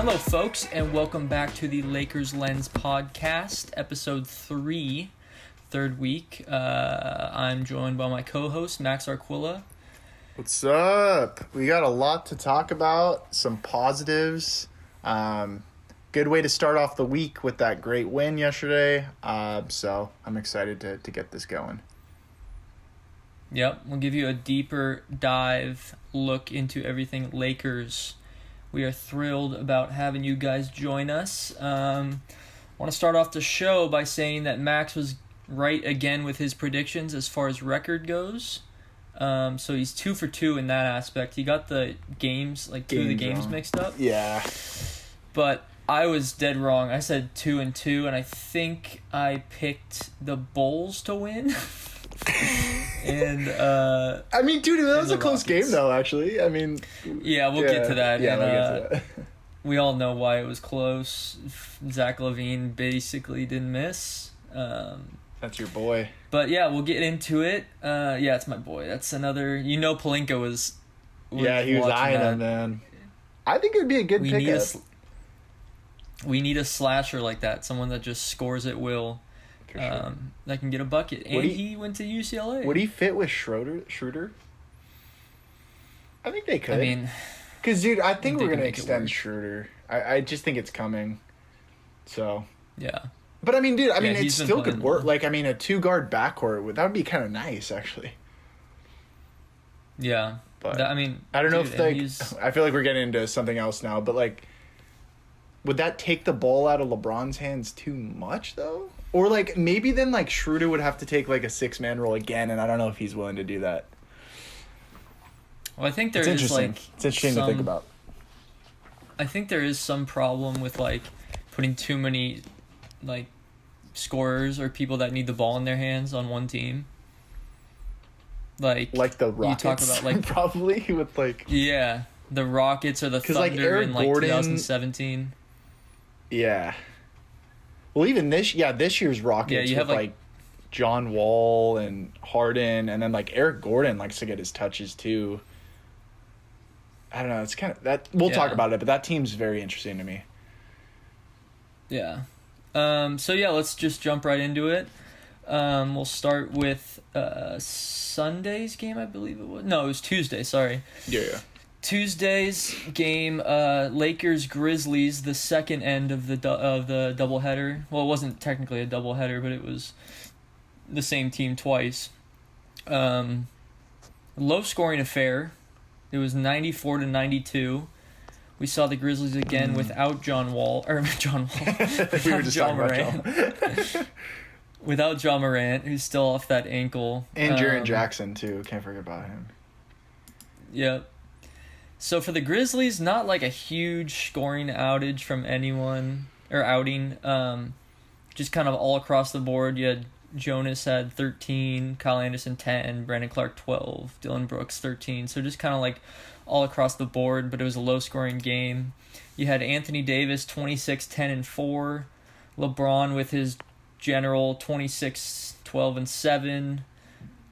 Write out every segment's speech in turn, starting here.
Hello, folks, and welcome back to the Lakers Lens podcast, episode 3, third week. I'm joined by my co-host, Max Arquilla. What's up? We got a lot to talk about, some positives. Good way to start off the week with that great win yesterday. So I'm excited to get this going. Yep, we'll give you a deeper dive look into everything Lakers. We are thrilled about having you guys join us. I want to start off the show by saying that Max was right again with his predictions as far as record goes. So he's 2 for 2 in that aspect. He got the games, two of the games mixed up. Yeah. But I was dead wrong. I said 2 and 2, and I think I picked the Bulls to win. And I mean, dude, that was a close game, though. Actually, I mean, yeah, we'll get to that. Yeah, and, we'll get to that. We all know why it was close. Zach LaVine basically didn't miss. That's your boy. But yeah, we'll get into it. Yeah, it's my boy. That's another. Palinka was yeah, he was eyeing him, man. I think it would be a good pickup. We need a slasher like that, someone that just scores at will. Sure. That can get a bucket. And he went to UCLA. Would he fit with Schroeder? I think they could. I mean, because, dude, I think we're going to extend Schroeder. I just think it's coming. So. Yeah. But, I mean, dude, it still could work. Like, a two-guard backcourt, that would be kind of nice, actually. Yeah. But, I don't know if, I feel like we're getting into something else now, but, would that take the ball out of LeBron's hands too much, though? Or, maybe then, Schroeder would have to take, a six-man role again, and I don't know if he's willing to do that. Well, I think it's interesting to think about. I think there is some problem with, putting too many, scorers or people that need the ball in their hands on one team. Like the Rockets? You talk about, probably with, Yeah, the Rockets or the Thunder in, Gordon, 2017. Yeah. Well, even this year's Rockets you have with, John Wall and Harden, and then, Eric Gordon likes to get his touches, too. I don't know. It's kind of that. We'll talk about it, but that team's very interesting to me. Yeah. Let's just jump right into it. We'll start with Sunday's game, I believe it was. No, it was Tuesday. Sorry. Yeah. Tuesday's game, Lakers-Grizzlies, the second end of the doubleheader. Well, it wasn't technically a doubleheader, but it was the same team twice. Low-scoring affair. It was 94-92. We saw the Grizzlies again without John Wall. Without John Morant. Without John Morant, who's still off that ankle. And Jaren Jackson, too. Can't forget about him. Yep. So for the Grizzlies, not a huge scoring outage from anyone, or outing. Just kind of all across the board. You had Jonas had 13, Kyle Anderson 10, Brandon Clark 12, Dylan Brooks 13. So just kind of all across the board, but it was a low-scoring game. You had Anthony Davis 26, 10, and 4. LeBron with his general 26, 12, and 7.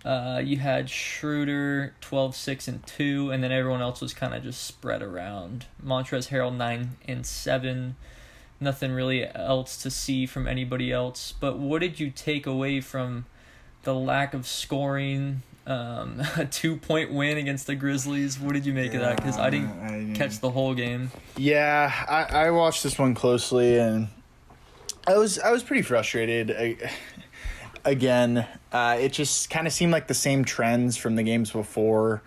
You had Schroeder 12, 6, and 2, and then everyone else was kind of just spread around. Montrezl Harrell 9 and 7. Nothing really else to see from anybody else. But what did you take away from the lack of scoring? A 2-point win against the Grizzlies. What did you make of that? Because I didn't catch the whole game. Yeah, I watched this one closely, and I was pretty frustrated. Again, it just kind of seemed like the same trends from the games before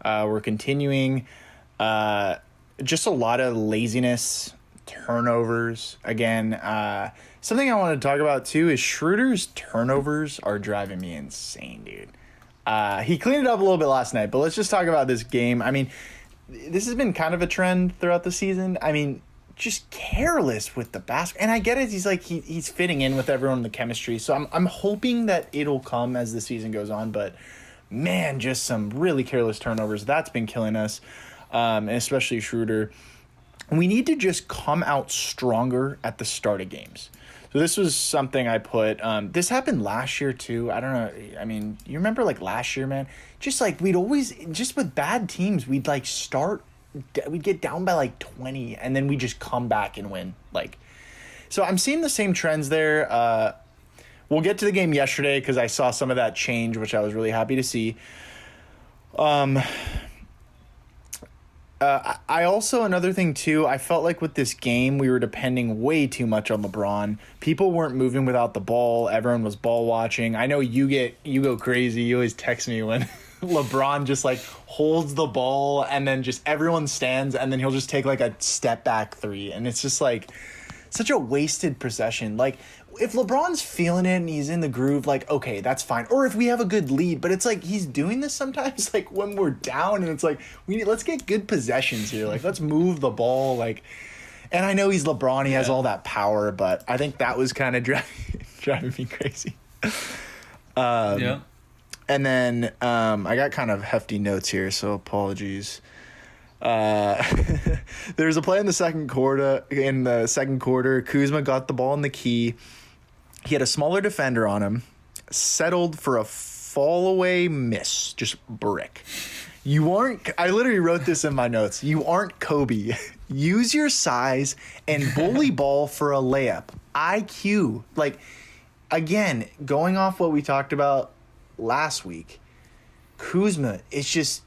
were continuing. Just a lot of laziness, turnovers. Again, something I want to talk about, too, is Schroeder's turnovers are driving me insane, dude. He cleaned it up a little bit last night, but let's just talk about this game. This has been kind of a trend throughout the season. Just careless with the basket. And I get it. He's fitting in with everyone in the chemistry. So I'm hoping that it'll come as the season goes on. But, man, just some really careless turnovers. That's been killing us, and especially Schroeder. We need to just come out stronger at the start of games. So this was something I put. This happened last year, too. I don't know. You remember, last year, man? Just, we'd always – just with bad teams, we'd, start we'd get down by like 20, and then we just come back and win. Like, so I'm seeing the same trends there. We'll get to the game yesterday because I saw some of that change, which I was really happy to see. I also, another thing too, I felt like with this game, we were depending way too much on LeBron. People weren't moving without the ball. Everyone was ball watching. I know you go crazy. You always text me when LeBron just like holds the ball and then just everyone stands and then he'll just take like a step back three. And it's just like such a wasted possession. Like, if LeBron's feeling it and he's in the groove, like, okay, that's fine. Or if we have a good lead, but it's like he's doing this sometimes, like when we're down, and it's like let's get good possessions here. Like, let's move the ball. Like, and I know he's LeBron, he has all that power, but I think that was kind of driving me crazy. Yeah. And then I got kind of hefty notes here, so apologies. There's a play in the second quarter. Kuzma got the ball in the key. He had a smaller defender on him, settled for a fall away miss, just brick. I literally wrote this in my notes. You aren't Kobe. Use your size and bully ball for a layup. IQ. Like, again, going off what we talked about last week, Kuzma, it's just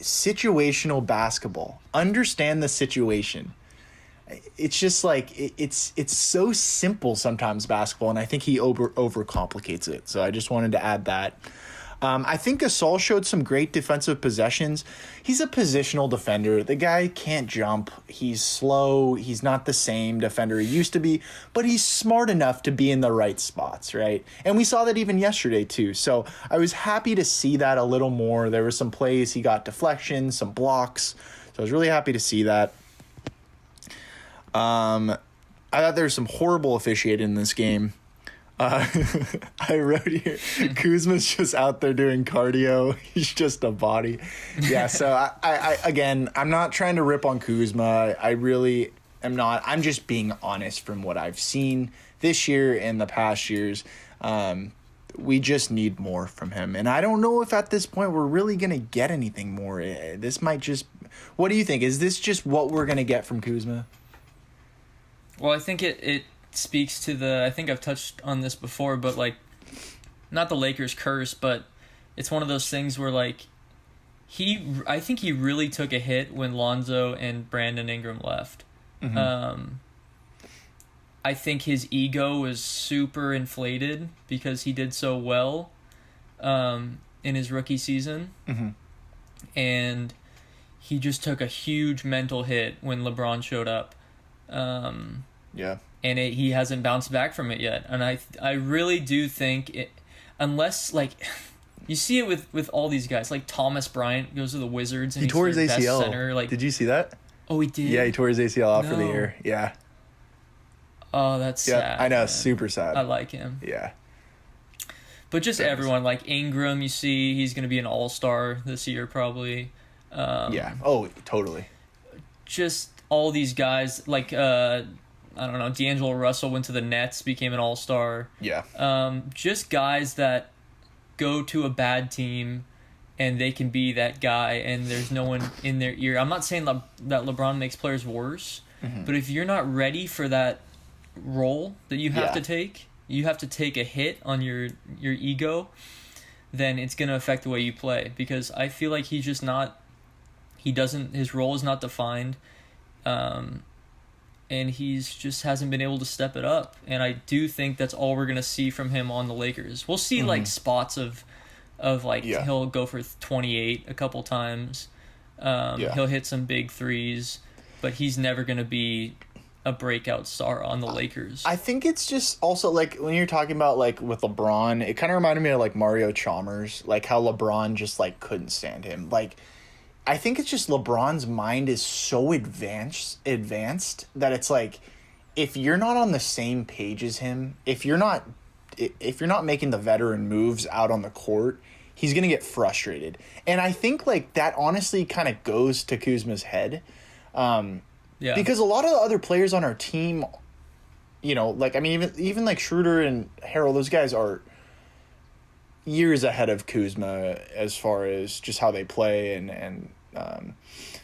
situational basketball. Understand the situation. It's just like it's so simple sometimes, basketball, and I think he overcomplicates it. So I just wanted to add that. I think Gasol showed some great defensive possessions. He's a positional defender. The guy can't jump. He's slow. He's not the same defender he used to be, but he's smart enough to be in the right spots, right? And we saw that even yesterday too. So I was happy to see that a little more. There were some plays he got deflections, some blocks. So I was really happy to see that. I thought there was some horrible officiating in this game. I wrote here, Kuzma's just out there doing cardio. He's just a body. Yeah, so I again, I'm not trying to rip on Kuzma. I really am not. I'm just being honest from what I've seen this year and the past years. We just need more from him. And I don't know if at this point we're really going to get anything more. This might just... What do you think? Is this just what we're going to get from Kuzma? Well, I think it speaks to the... I think I've touched on this before, but, like, not the Lakers curse, but it's one of those things where, like, I think he really took a hit when Lonzo and Brandon Ingram left. Mm-hmm. I think his ego was super inflated because he did so well in his rookie season. Mm-hmm. And he just took a huge mental hit when LeBron showed up. Yeah. And he hasn't bounced back from it yet. And I really do think it, unless, like, you see it with all these guys, like Thomas Bryant goes to the Wizards and he tore his ACL. Best center. Like, did you see that? Oh, he did? Yeah, he tore his ACL off for the year. Yeah. Oh, that's sad. I know, man. Super sad. I like him. Yeah. But just everyone, like Ingram, you see, he's going to be an all-star this year probably. Yeah. Oh, totally. Just all these guys, like, I don't know, D'Angelo Russell went to the Nets, became an all-star. Yeah. Just guys that go to a bad team and they can be that guy and there's no one in their ear. I'm not saying that LeBron makes players worse, mm-hmm. but if you're not ready for that role that you have to take, you have to take a hit on your ego, then it's going to affect the way you play, because I feel like he's just not, his role is not defined, and he's just hasn't been able to step it up, and I do think that's all we're going to see from him on the Lakers. We'll see, mm-hmm. like, spots of like, he'll go for 28 a couple times, he'll hit some big threes, but he's never going to be a breakout star on the Lakers. I think it's just also, like, when you're talking about, like, with LeBron, it kind of reminded me of, like, Mario Chalmers, like, how LeBron just, like, couldn't stand him. Like, I think it's just LeBron's mind is so advanced that it's like, if you're not on the same page as him, if you're not making the veteran moves out on the court, he's going to get frustrated. And I think, like, that honestly kind of goes to Kuzma's head. Yeah. Because a lot of the other players on our team, you know, like, I mean, even like Schroeder and Harrell, those guys are years ahead of Kuzma as far as just how they play and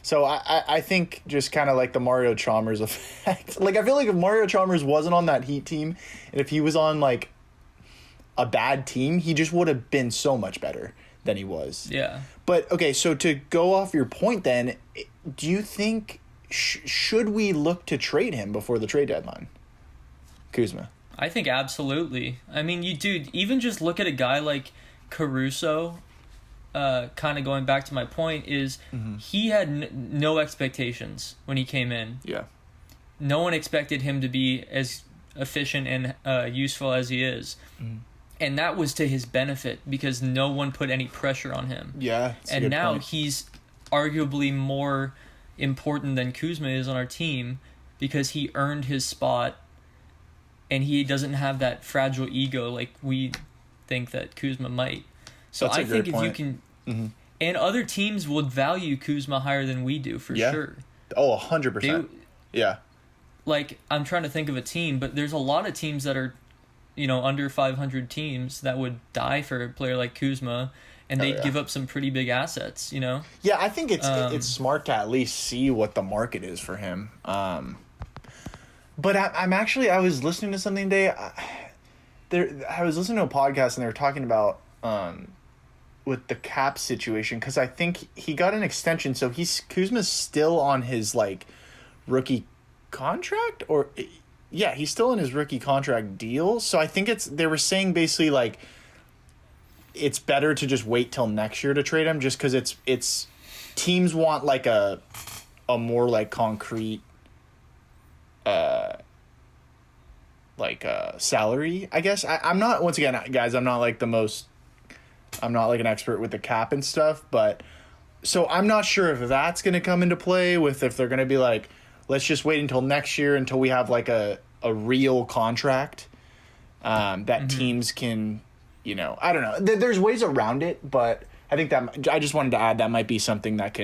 So I think just kind of like the Mario Chalmers effect. Like, I feel like if Mario Chalmers wasn't on that Heat team, and if he was on like a bad team, he just would have been so much better than he was. Yeah. But okay, so to go off your point, then, do you think should we look to trade him before the trade deadline, Kuzma? I think absolutely. I mean, even just look at a guy like Caruso. Kind of going back to my point is he had no expectations when he came in. Yeah. No one expected him to be as efficient and useful as he is. And that was to his benefit because no one put any pressure on him. Yeah. And now he's arguably more important than Kuzma is on our team because he earned his spot and he doesn't have that fragile ego like we think that Kuzma might. So I think if you can... And other teams would value Kuzma higher than we do, for sure. Oh, 100%. Yeah. Like, I'm trying to think of a team, but there's a lot of teams that are, under 500 teams that would die for a player like Kuzma, and they'd give up some pretty big assets, Yeah, I think it's smart to at least see what the market is for him. But I was listening to something today. I was listening to a podcast, and they were talking about... with the cap situation, because I think he got an extension, so Kuzma's still on his like rookie contract, or he's still in his rookie contract deal. So I think they were saying basically like it's better to just wait till next year to trade him, just because it's teams want like a more like concrete salary, I guess. I'm not, once again, guys, I'm not like an expert with the cap and stuff, but so I'm not sure if that's going to come into play with if they're going to be like, let's just wait until next year until we have like a real contract that teams can, I don't know. There's ways around it, but I think that I just wanted to add that might be something that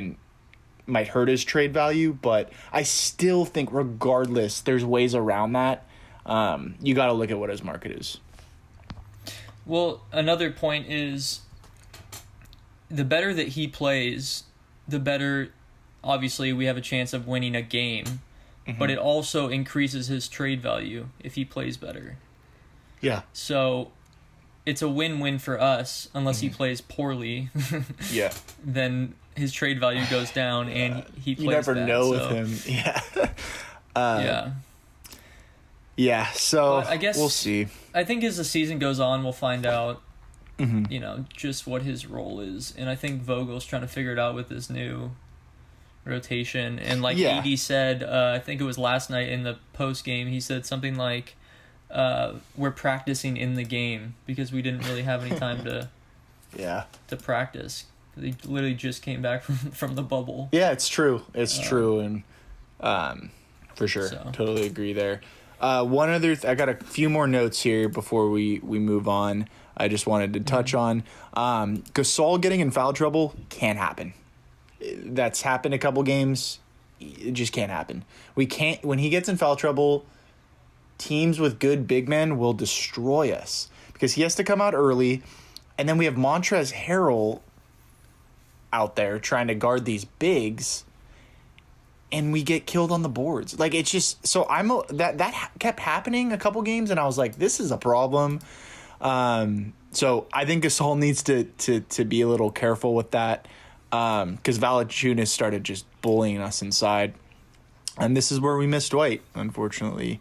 might hurt his trade value, but I still think regardless, there's ways around that. You got to look at what his market is. Well, another point is the better that he plays, the better, obviously, we have a chance of winning a game, but it also increases his trade value if he plays better. Yeah. So it's a win-win for us, unless he plays poorly. Yeah. Then his trade value goes down and he plays You never bad, know with him. Yeah. Yeah. Yeah, so I guess we'll see. I think as the season goes on, we'll find out, just what his role is. And I think Vogel's trying to figure it out with this new rotation. And like AD said, I think it was last night in the post game, he said something like, we're practicing in the game because we didn't really have any time to practice. They literally just came back from the bubble. Yeah, it's true. It's true, and for sure, totally agree there. One other, I got a few more notes here before we move on. I just wanted to touch on Gasol getting in foul trouble can't happen. That's happened a couple games. It just can't happen. We can't, when he gets in foul trouble, teams with good big men will destroy us because he has to come out early, and then we have Montrezl Harrell out there trying to guard these bigs, and we get killed on the boards. Like, it's just, so that kept happening a couple games, and I was like, this is a problem. So I think Gasol needs to be a little careful with that, because Valanciunas started just bullying us inside, and this is where we missed Dwight, unfortunately.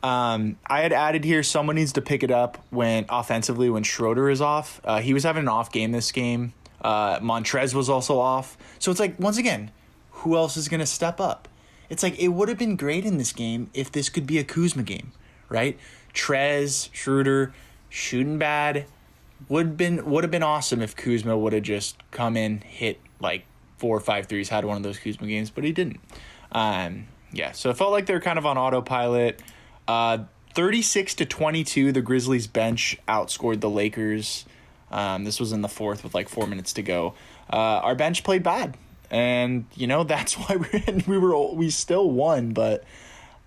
I had added here, someone needs to pick it up offensively when Schroeder is off. He was having an off game this game. Montrez was also off. So it's like, once again, who else is going to step up? It's like, it would have been great in this game if this could be a Kuzma game, right? Trez, Schroeder, shooting bad. Would have been awesome if Kuzma would have just come in, hit like 4 or 5 threes, had one of those Kuzma games, but he didn't. So it felt like they're kind of on autopilot. 36-22, the Grizzlies bench outscored the Lakers. This was in the fourth with like 4 minutes to go. Our bench played bad, and that's why we still won. But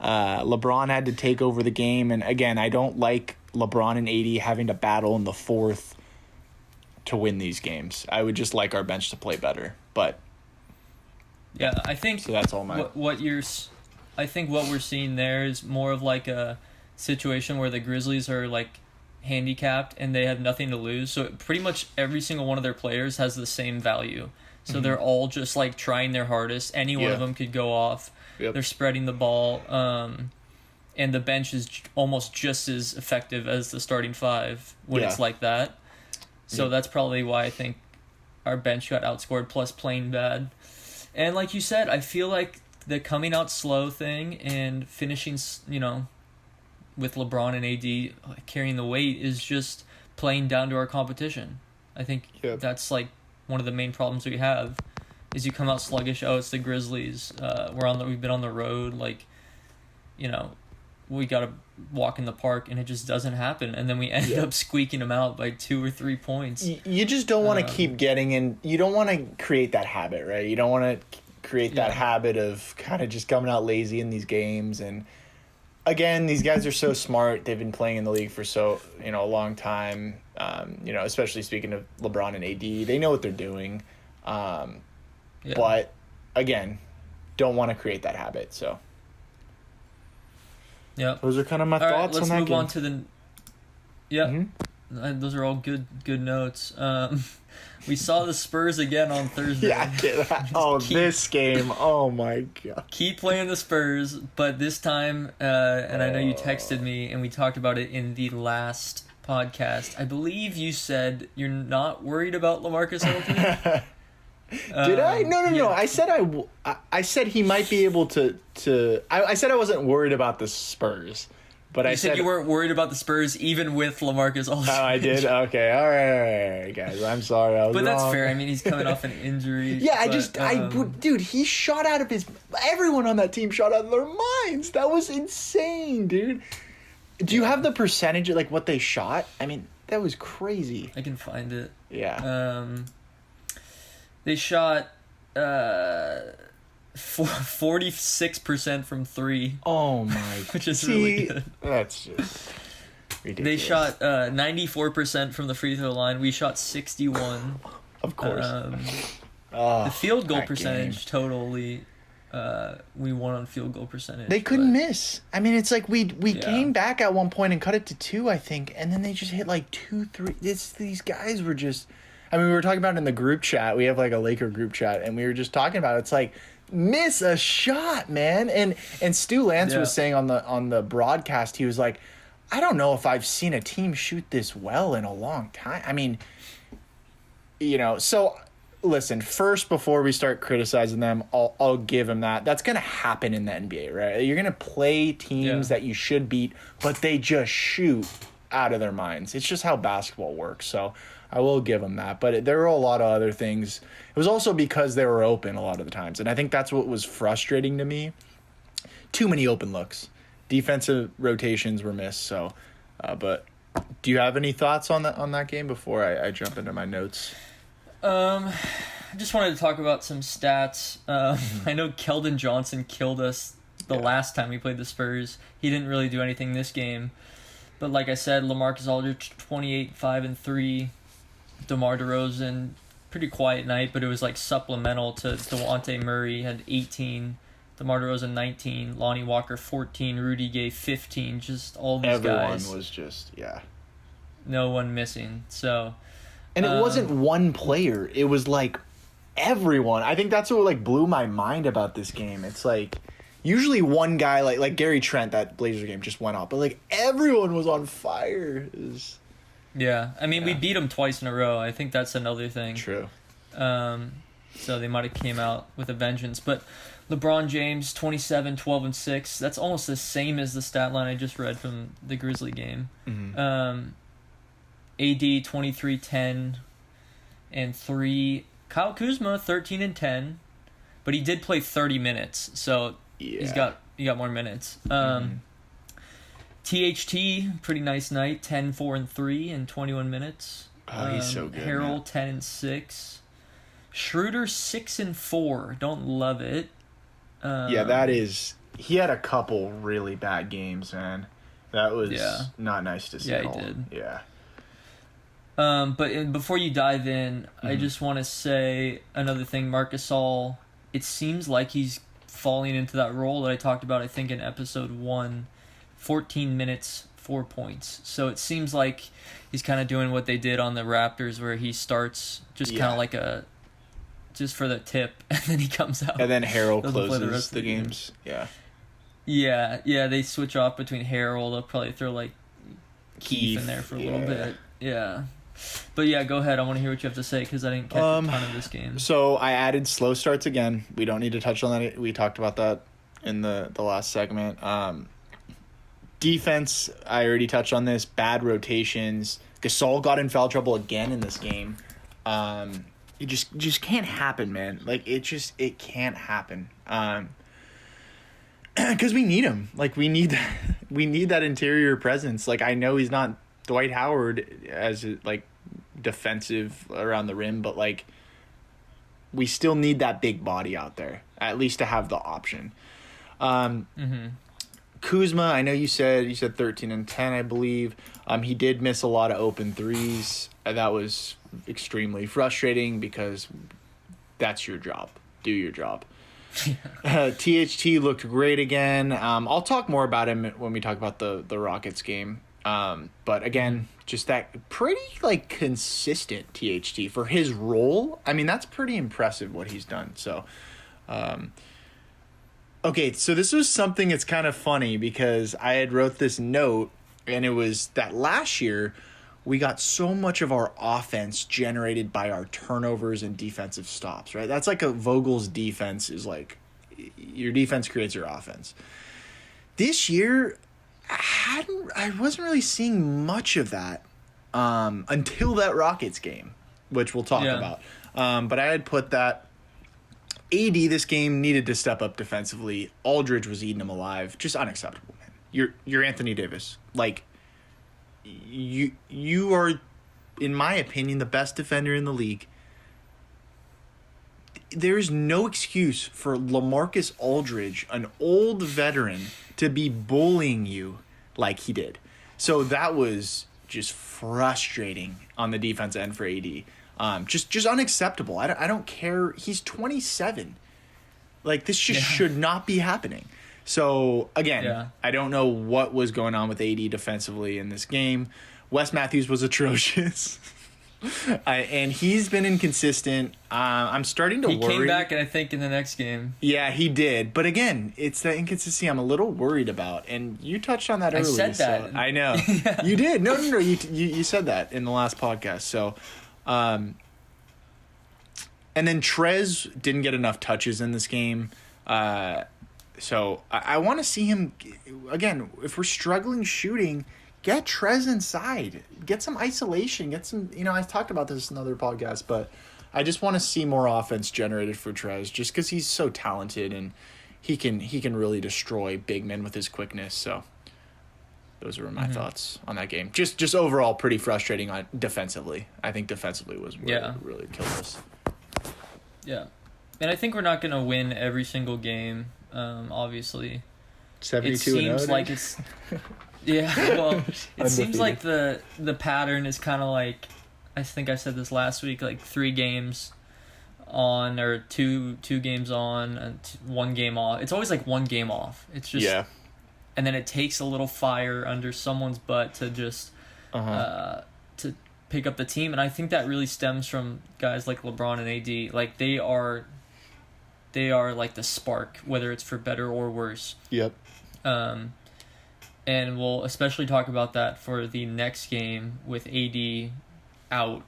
LeBron had to take over the game, and again, I don't like LeBron and AD having to battle in the fourth to win these games. I would just like our bench to play better, but Yeah, I think So that's all my... I think what we're seeing there is more of like a situation where the Grizzlies are like handicapped and they have nothing to lose. So pretty much every single one of their players has the same value. So they're all just like trying their hardest. Any one of them could go off. Yep. They're spreading the ball. And the bench is almost just as effective as the starting five when it's like that. So that's probably why I think our bench got outscored, plus playing bad. And like you said, I feel like the coming out slow thing and finishing, with LeBron and AD carrying the weight is just playing down to our competition. I think that's like one of the main problems we have is you come out sluggish. Oh, it's the Grizzlies. We've been on the road. Like, we got to walk in the park, and it just doesn't happen. And then we end up squeaking them out by 2 or 3 points. You just don't want to keep getting in. You don't want to create that habit, right? You don't want to create that habit of kind of just coming out lazy in these games. And again, these guys are so smart. They've been playing in the league for a long time. Especially speaking of LeBron and AD, they know what they're doing. But again, don't want to create that habit. So. Yeah, those are kind of my thoughts on that game. Let's move on to the... Yeah, those are all good notes. We saw the Spurs again on Thursday. This game. Oh, my God. Keep playing the Spurs, but this time, and I know you texted me, and we talked about it in the last podcast. I believe you said you're not worried about LaMarcus Aldridge. Did I? No. I said he might be able to. I said I wasn't worried about the Spurs, but I said you weren't worried about the Spurs even with LaMarcus Aldridge. Oh, I did. Okay, all right, guys. I'm sorry. I was wrong. That's fair. I mean, he's coming off an injury. Yeah, dude, he shot out of his. Everyone on that team shot out of their minds. That was insane, dude. Do you have the percentage of like what they shot? I mean, that was crazy. I can find it. Yeah. They shot 46% from 3. Oh my! Which is really good. That's just ridiculous. They shot 94% from the free throw line. We shot 61. Of course. The field goal percentage totally. We won on field goal percentage. They couldn't miss. I mean, it's like we came back at one point and cut it to 2, I think, and then they just hit like 2, 3. These guys were just. I mean, we were talking about it in the group chat. We have like a Laker group chat, and we were just talking about it. It's like miss a shot, man. And Stu Lance was saying on the broadcast, he was like, I don't know if I've seen a team shoot this well in a long time. I mean, so listen, first before we start criticizing them, I'll give them that. That's gonna happen in the NBA, right? You're gonna play teams that you should beat, but they just shoot out of their minds. It's just how basketball works. So I will give them that. But there were a lot of other things. It was also because they were open a lot of the times. And I think that's what was frustrating to me. Too many open looks. Defensive rotations were missed. So, but do you have any thoughts on that game before I jump into my notes? I just wanted to talk about some stats. I know Keldon Johnson killed us the last time we played the Spurs. He didn't really do anything this game. But like I said, LaMarcus Aldridge, 28, 5, and 3. DeMar DeRozan, pretty quiet night, but it was like supplemental to Devontae Murray, had 18. DeMar DeRozan, 19. Lonnie Walker, 14. Rudy Gay, 15. Just all these guys. Everyone was just, no one missing. So, and it wasn't one player. It was like everyone. I think that's what like blew my mind about this game. It's like usually one guy like Gary Trent, that Blazers game just went off, but like everyone was on fire. Yeah, I mean we beat them twice in a row. I think that's another thing. True. So they might have came out with a vengeance, but LeBron James 27, 12, and 6. That's almost the same as the stat line I just read from the Grizzly game. Mm-hmm. AD 23, 10, and 3. Kyle Kuzma 13 and 10, but he did play 30 minutes, so he got more minutes. THT, pretty nice night, 10, 4, and 3 in 21 minutes. Oh, he's so good. Harrell 10 and 6. Schroeder 6 and 4. Don't love it. That is. He had a couple really bad games, man. That was not nice to see. Yeah, he did. Yeah. But before you dive in, I just want to say another thing. Marc Gasol it seems like he's falling into that role that I talked about, I think, in episode 1, 14 minutes, 4 points. So it seems like he's kind of doing what they did on the Raptors, where he starts just kind of like just for the tip, and then he comes out. And then Harold closes the rest the of the games. game. Yeah. Yeah, they switch off between Harold. They'll probably throw like Keith in there for a little bit. Yeah. But yeah, go ahead. I want to hear what you have to say because I didn't catch a ton of this game. So I added slow starts again. We don't need to touch on that. We talked about that in the last segment. Defense, I already touched on this. Bad rotations. Gasol got in foul trouble again in this game. It just can't happen, man. Like, it can't happen. Because we need him. Like, we need that interior presence. Like, I know he's not Dwight Howard as like defensive around the rim, but like we still need that big body out there, at least to have the option. Kuzma, I know you said 13 and 10, I believe. He did miss a lot of open threes. That was extremely frustrating because that's your job. Do your job. THT looked great again. I'll talk more about him when we talk about the Rockets game. But again, just that pretty like consistent THT for his role. I mean, that's pretty impressive what he's done. So, okay, so this was something that's kind of funny because I had wrote this note, and it was that last year we got so much of our offense generated by our turnovers and defensive stops, right? That's like a Vogel's defense is like your defense creates your offense. This year, I wasn't really seeing much of that until that Rockets game, which we'll talk about. But I had put that AD this game needed to step up defensively. Aldridge was eating him alive. Just unacceptable, man. You're Anthony Davis. Like, you are, in my opinion, the best defender in the league. There's no excuse for LaMarcus Aldridge, an old veteran, to be bullying you like he did. So that was just frustrating on the defense end for AD. Just unacceptable. I don't care. He's 27. Like, this just should not be happening. So, again, I don't know what was going on with AD defensively in this game. Wes Matthews was atrocious. And he's been inconsistent. I'm starting to worry. He came back, and I think, in the next game. Yeah, he did. But again, it's the inconsistency I'm a little worried about. And you touched on that earlier. I said that. So I know. You did. No. You said that in the last podcast. So, and then Trez didn't get enough touches in this game. So I want to see him, again, if we're struggling shooting, get Trez inside. Get some isolation. Get some, I talked about this in another podcast, but I just want to see more offense generated for Trez just because he's so talented and he can really destroy big men with his quickness. So those were my thoughts on that game. Just overall pretty frustrating on defensively. I think defensively was really killed us. Yeah. And I think we're not going to win every single game, obviously. 72 it seems like it's well, it seems like the pattern is kind of like, I think I said this last week, like 3 games on or two games on and 1 game off. It's always like 1 game off. It's just and then it takes a little fire under someone's butt to just to pick up the team, and I think that really stems from guys like LeBron and AD. Like they are like the spark, whether it's for better or worse. Yep. And we'll especially talk about that for the next game with AD out.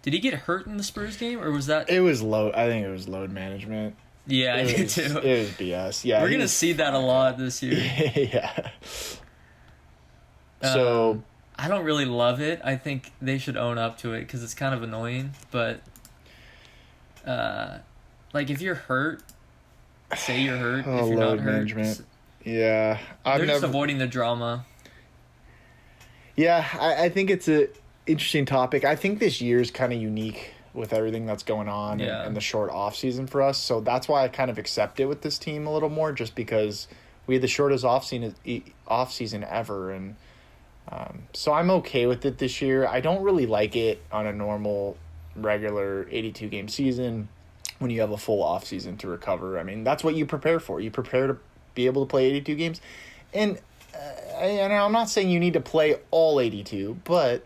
Did he get hurt in the Spurs game, or was that? It was load. I think it was load management. Yeah, I do too. It was BS. Yeah, we're gonna see that a lot this year. Yeah. So I don't really love it. I think they should own up to it because it's kind of annoying. But like if you're hurt, say you're hurt. If you're not hurt, management. Yeah, they're just avoiding the drama. Yeah, I think it's a interesting topic. I think this year is kind of unique with everything that's going on and the short off season for us. So that's why I kind of accept it with this team a little more, just because we had the shortest off season ever, and so I'm okay with it this year. I don't really like it on a normal, regular 82 game season when you have a full off season to recover. I mean, that's what you prepare for. You prepare to be able to play 82 games. And I'm not saying you need to play all 82, but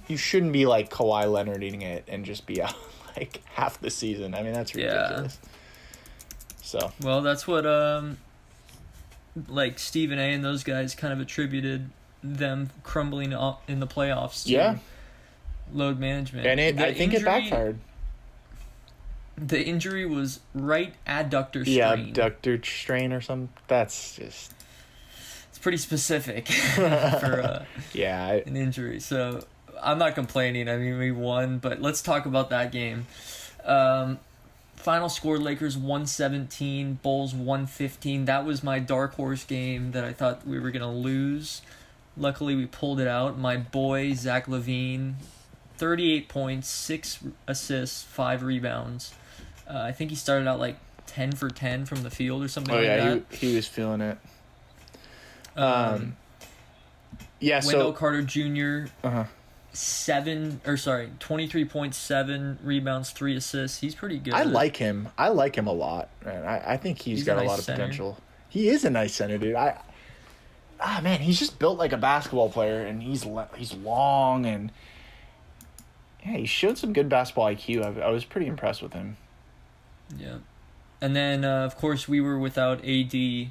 you shouldn't be like Kawhi Leonarding it and just be out like half the season. I mean, that's ridiculous. Yeah. So. Well, that's what like Stephen A. and those guys kind of attributed them crumbling in the playoffs to load management. And I think it backfired. The injury was right adductor strain. Yeah, abductor strain or something. That's just... It's pretty specific for an injury. So I'm not complaining. I mean, we won, but let's talk about that game. Final score, Lakers 117, Bulls 115. That was my dark horse game that I thought we were going to lose. Luckily, we pulled it out. My boy, Zach LaVine, 38 points, 6 assists, 5 rebounds. I think he started out like 10 for 10 from the field or something like that. Oh, yeah, he was feeling it. Wendell Carter Jr., 23.7 rebounds, 3 assists. He's pretty good. I like him. I like him a lot, man. I think he's got a lot of potential. He is a nice center, dude. Man, he's just built like a basketball player, and he's long, and he showed some good basketball IQ. I was pretty impressed with him. Yeah, and then of course we were without AD. He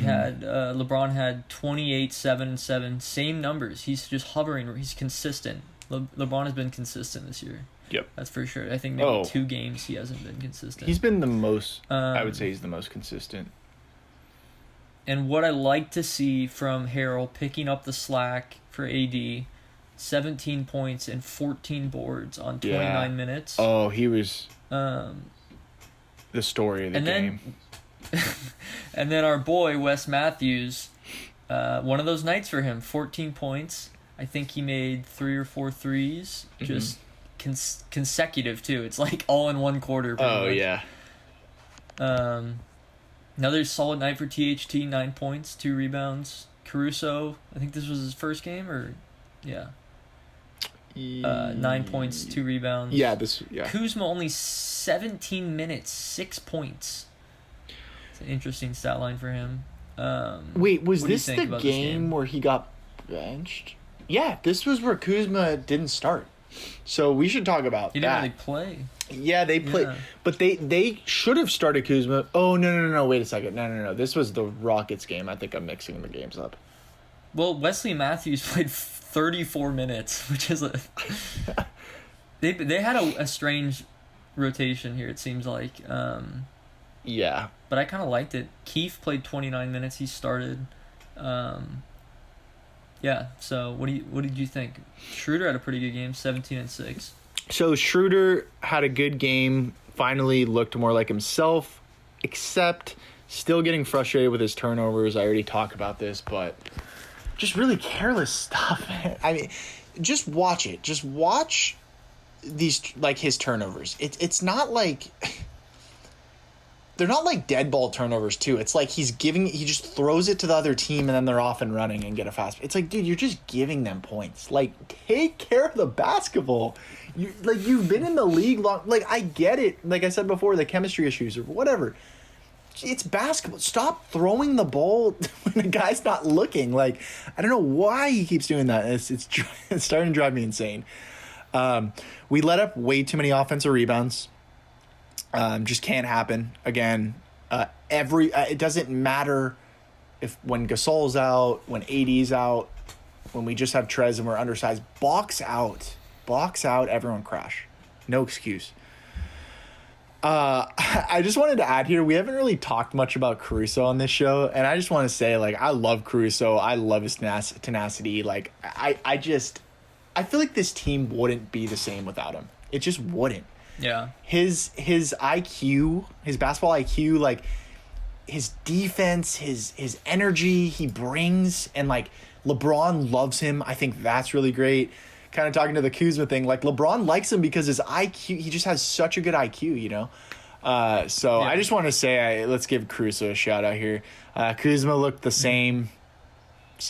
had LeBron had 28, 7, and 7, same numbers. He's just hovering. He's consistent. LeBron has been consistent this year. Yep, that's for sure. I think maybe 2 games he hasn't been consistent. He's been the most. I would say he's the most consistent. And what I like to see from Harrell picking up the slack for AD, 17 points and 14 boards on 29 minutes. Oh, he was the story of the game. And then our boy, Wes Matthews, one of those nights for him, 14 points. I think he made 3 or 4 threes, just consecutive, too. It's like all in one quarter. Oh, much. Yeah. Another solid night for THT, 9 points, 2 rebounds. Caruso, I think this was his first game, or... Yeah. 9 points, 2 rebounds. Yeah. Kuzma only 17 minutes, 6 points. It's an interesting stat line for him. Wait, was this the game where he got benched? Yeah, this was where Kuzma didn't start. So we should talk about that. He didn't really play. Yeah, they played, but they should have started Kuzma. Oh, no, wait a second. No. This was the Rockets game. I think I'm mixing the games up. Well, Wesley Matthews played 34 minutes, which is they had a strange rotation here, it seems like. Yeah. But I kind of liked it. Keith played 29 minutes. He started. Yeah, so what did you think? Schroeder had a pretty good game, 17 and 6. So Schroeder had a good game, finally looked more like himself, except still getting frustrated with his turnovers. I already talked about this, but just really careless stuff. I mean, just watch it. Just watch these, like, his turnovers. It's not like... They're not like dead ball turnovers, too. It's like he just throws it to the other team and then they're off and running and get a fast. It's like, dude, you're just giving them points. Like, take care of the basketball. You've been in the league long. Like, I get it. Like I said before, the chemistry issues or whatever. It's basketball. Stop throwing the ball when the guy's not looking. Like, I don't know why he keeps doing that. It's starting to drive me insane. We let up way too many offensive rebounds. Just can't happen again. It doesn't matter if when Gasol's out, when AD's out, when we just have Trez and we're undersized. Box out, everyone crash. No excuse. I just wanted to add here, we haven't really talked much about Caruso on this show, and I just want to say, like, I love Caruso. I love his tenacity. Like, I feel like this team wouldn't be the same without him. It just wouldn't. Yeah. His IQ, his basketball IQ, like his defense, his energy he brings, and like LeBron loves him. I think that's really great. Kind of talking to the Kuzma thing, like LeBron likes him because his IQ, he just has such a good IQ, you know? I just want to say, let's give Caruso a shout out here. Kuzma looked the same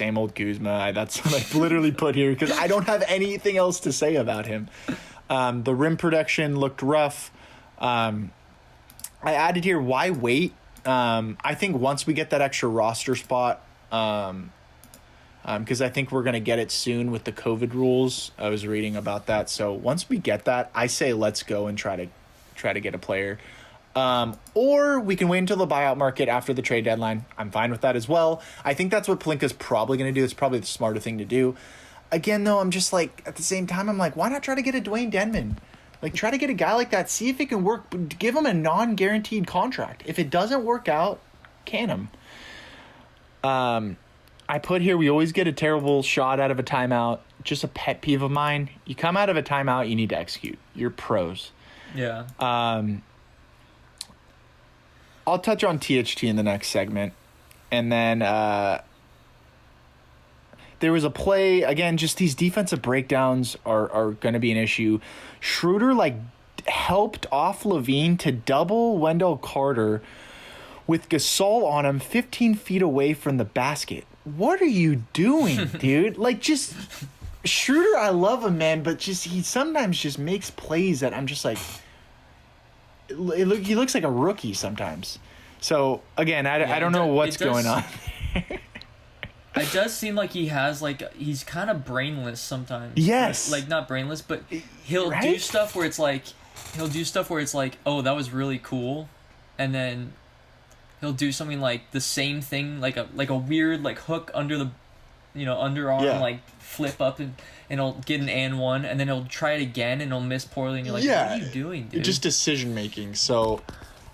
old Kuzma. That's like literally put here because I don't have anything else to say about him. The rim protection looked rough. I added here, why wait? I think once we get that extra roster spot, because I think we're going to get it soon with the COVID rules. I was reading about that. So once we get that, I say let's go and try to get a player. Or we can wait until the buyout market after the trade deadline. I'm fine with that as well. I think that's what Pelinka's probably going to do. It's probably the smarter thing to do. Again, though, I'm just like, at the same time, I'm like, why not try to get a Dwayne Denman? Like, try to get a guy like that. See if it can work. Give him a non-guaranteed contract. If it doesn't work out, can him. I put here, we always get a terrible shot out of a timeout. Just a pet peeve of mine. You come out of a timeout, you need to execute. You're pros. Yeah. I'll touch on THT in the next segment. And then there was a play, again, just these defensive breakdowns are going to be an issue. Schroeder, helped off Levine to double Wendell Carter with Gasol on him 15 feet away from the basket. What are you doing, dude? Just Schroeder, I love him, man, but he sometimes just makes plays that I'm just like, he looks like a rookie sometimes. So again, I don't know what's going on. It does seem like he has he's kind of brainless sometimes. Yes. Not brainless, but he'll do stuff where it's like oh, that was really cool, and then he'll do something like the same thing, like a weird hook under the underarm, flip up and he'll get an and one, and then he'll try it again and he'll miss poorly, and you're like, what are you doing, dude? Just decision making. So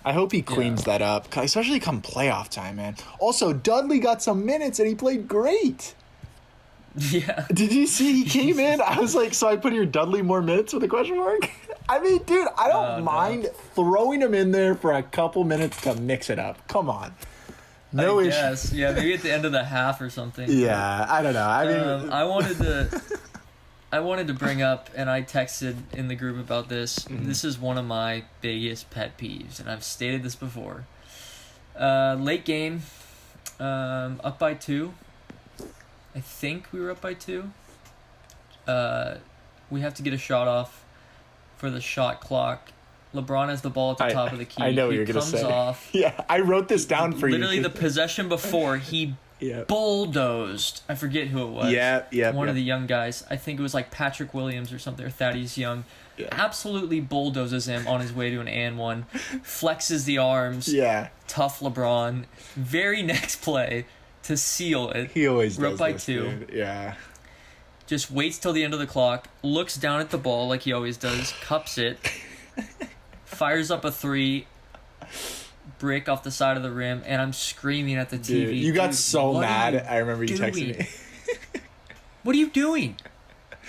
I hope he cleans that up, especially come playoff time, man. Also, Dudley got some minutes and he played great. Yeah. Did you see he came in? I was like, so I put here Dudley more minutes with a question mark? I mean, dude, I don't mind throwing him in there for a couple minutes to mix it up. Come on. No issue. Yes. Yeah, maybe at the end of the half or something. Yeah, I don't know. I mean, I wanted to bring up, and I texted in the group about this. Mm-hmm. This is one of my biggest pet peeves, and I've stated this before. Late game, up by 2. I think we were up by 2. We have to get a shot off for the shot clock. LeBron has the ball at the top of the key. I know what you're going to say. Off. Yeah, I wrote this down for you. Literally the possession before, he bulldozed. I forget who it was. One of the young guys. I think it was Patrick Williams or something, or Thaddeus Young. Yeah. Absolutely bulldozes him on his way to an and one. Flexes the arms. Yeah. Tough LeBron. Very next play to seal it. He always does up by this, 2. Dude. Yeah. Just waits till the end of the clock. Looks down at the ball like he always does. Cups it. Fires up a 3. Brick off the side of the rim, and I'm screaming at the TV. Dude, you got so mad. I remember you texting me. What are you doing?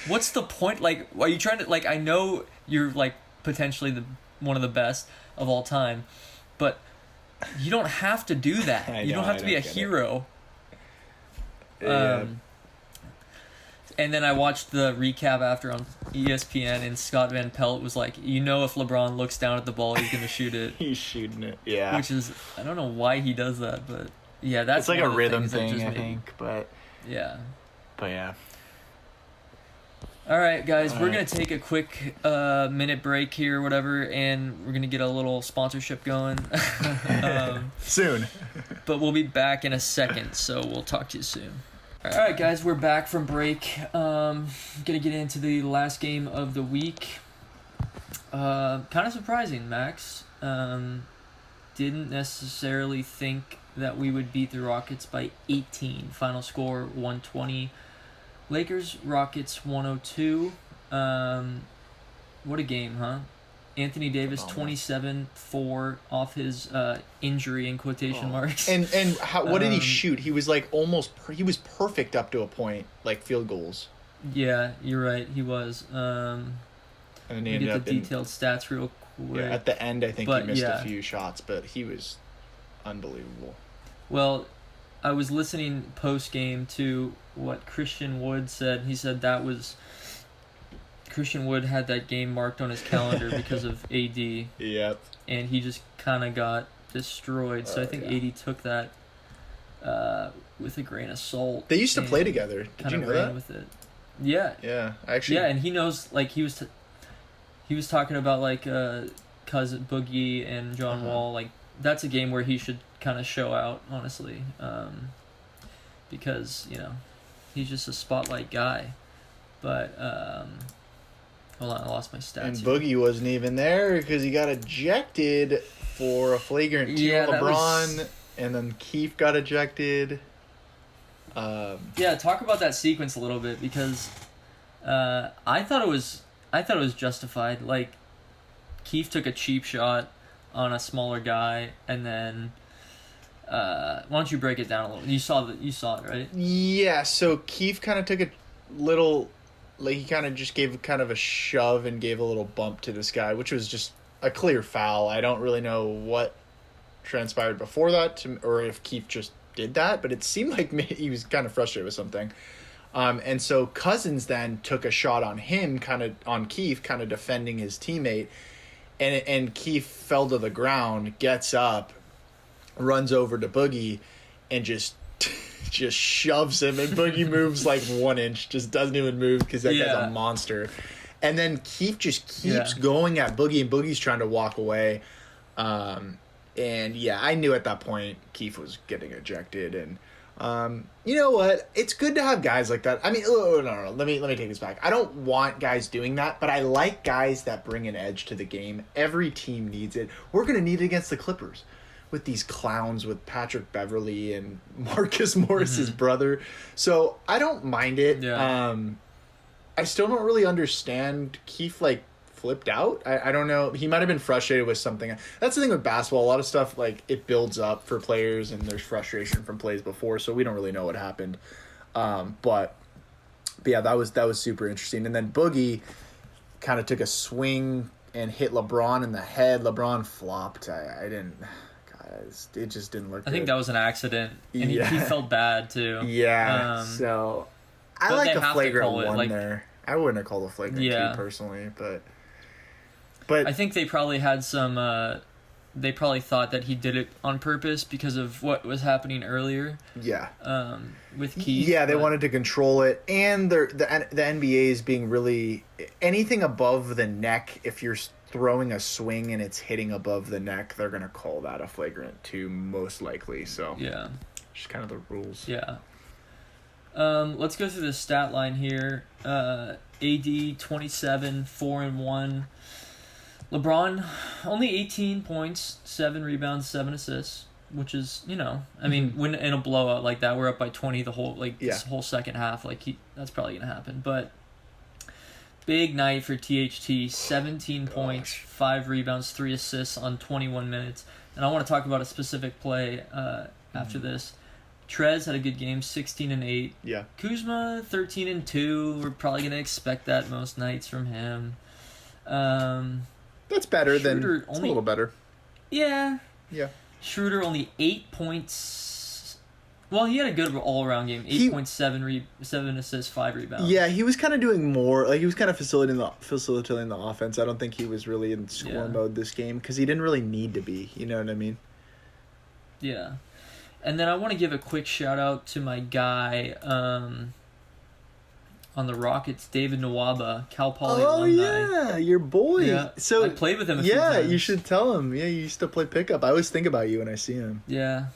What's the point? Are you trying to I know you're potentially one of the best of all time, but you don't have to do that. You don't have to be a hero. And then I watched the recap after on ESPN, and Scott Van Pelt was like, if LeBron looks down at the ball, he's going to shoot it. He's shooting it, yeah. Which is, I don't know why he does that, but yeah, that's it's a rhythm thing, I think, but... Yeah. But yeah. All right, guys, we're going to take a quick minute break here, whatever, and we're going to get a little sponsorship going. Soon. But we'll be back in a second, so we'll talk to you soon. All right, guys, we're back from break. Gonna get into the last game of the week. Kind of surprising, Max. Didn't necessarily think that we would beat the Rockets by 18. Final score 120. Lakers, Rockets 102. What a game, huh? Anthony Davis, 27-4 off his injury in quotation marks. And what did he shoot? He was he was perfect up to a point, field goals. Yeah, you're right. He was. And then he get the detailed stats real quick. Yeah, at the end, I think he missed a few shots, but he was unbelievable. Well, I was listening post-game to what Christian Wood said. He said that was... Christian Wood had that game marked on his calendar because of AD. Yep. And he just kind of got destroyed. So I think AD took that with a grain of salt. They used to play together. Did you know that? With it. Yeah. Yeah, actually. Yeah, and he knows, he was talking about, Boogie and John Wall, like that's a game where he should kind of show out, honestly, because he's just a spotlight guy. But hold on, I lost my stats. And here. Boogie wasn't even there because he got ejected for a flagrant 2 on LeBron, and then Keith got ejected. Talk about that sequence a little bit, because I thought it was justified. Like, Keith took a cheap shot on a smaller guy, and then why don't you break it down a little? You saw it, right? Yeah. So Keith kind of took a little, like he kind of just gave kind of a shove and gave a little bump to this guy, which was just a clear foul. I don't really know what transpired before that, or if Keith just did that, but it seemed like he was kind of frustrated with something. And so Cousins then took a shot on him, on Keith, kind of defending his teammate, and Keith fell to the ground, gets up, runs over to Boogie, and just shoves him, and Boogie moves like 1 inch, just doesn't even move because that guy's a monster. And then Keith just keeps going at Boogie, and Boogie's trying to walk away. And I knew at that point Keith was getting ejected. And you know what? It's good to have guys like that. I mean, no. Let me take this back. I don't want guys doing that, but I like guys that bring an edge to the game. Every team needs it. We're going to need it against the Clippers with these clowns with Patrick Beverley and Marcus Morris's brother. So I don't mind it. Yeah. I still don't really understand Keith, like, flipped out. I don't know. He might have been frustrated with something. That's the thing with basketball. A lot of stuff, like, it builds up for players, and there's frustration from plays before, so we don't really know what happened. But yeah, that was super interesting. And then Boogie kind of took a swing and hit LeBron in the head. LeBron flopped. I didn't... Guys, it just didn't look good. I think that was an accident, and he felt bad, too. Yeah, so... I like a flagrant 1 there. I wouldn't have called a flagrant 2 personally, but I think they probably had some. They probably thought that he did it on purpose because of what was happening earlier. Yeah. With Keith. Yeah, they wanted to control it, and the NBA is being really anything above the neck. If you're throwing a swing and it's hitting above the neck, they're gonna call that a flagrant 2 most likely. So yeah, just kind of the rules. Yeah. Let's go through the stat line here. AD 27, 4-1. LeBron only 18 points, 7 rebounds, 7 assists, which is, I mean, when in a blowout like that, we're up by 20 this whole second half, that's probably gonna happen. But big night for THT, 17 points, 5 rebounds, 3 assists on 21 minutes. And I want to talk about a specific play after this. Trez had a good game, 16-8. Yeah. Kuzma, 13-2. We're probably gonna expect that most nights from him. That's better than a little better. Yeah. Yeah. Schroeder only 8 points. Well, he had a good all-around game. 8.7 7 assists, 5 rebounds. Yeah, he was kind of doing more. Like, he was kind of facilitating the offense. I don't think he was really in score mode this game because he didn't really need to be. You know what I mean? Yeah. And then I want to give a quick shout-out to my guy on the Rockets, David Nwaba, Cal Poly alumni. Oh, yeah, your boy. Yeah. So I played with him a few times. Yeah, you should tell him. Yeah, you used to play pickup. I always think about you when I see him. Yeah.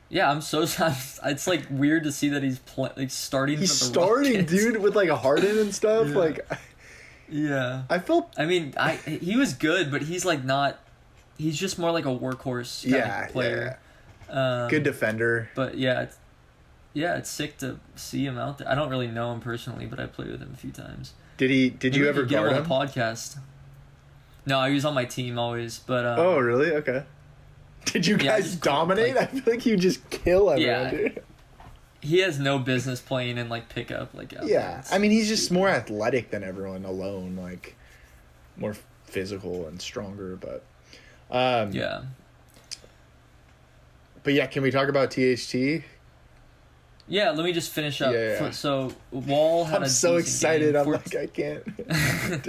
Yeah, I'm so it's like weird to see that he's starting. He's for the starting, Rockets. Dude, with like a Harden and stuff. Yeah. Like, yeah. I mean, he was good, but he's like not. He's just more like a workhorse kind of player. Yeah. Good defender. But it's sick to see him out there. I don't really know him personally, but I played with him a few times. Did you ever get guard him him? on a podcast? No, he was on my team always. But oh, really? Okay. Did you guys dominate? I feel like you just kill everyone, dude. He has no business playing in like pickup Yeah, I mean he's just more athletic than everyone alone, like more physical and stronger. But yeah. But yeah, can we talk about THT? Yeah, let me just finish up. Yeah. So Wall had I'm so excited. Game. I'm like, I can't.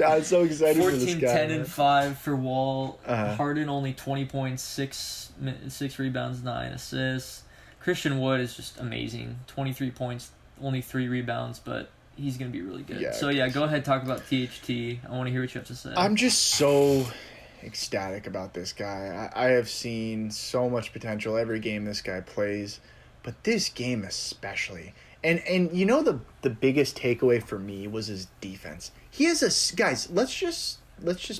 I'm so excited 14, for this guy. 10, and 5 for Wall. Uh-huh. Harden only 20 points, 6 rebounds, 9 assists. Christian Wood is just amazing. 23 points, only 3 rebounds, but he's going to be really good. Yeah, so, go ahead, talk about THT. I want to hear what you have to say. I'm just so ecstatic about this guy. I have seen so much potential every game this guy plays, but this game especially. And you know the biggest takeaway for me was his defense. He has guys, let's just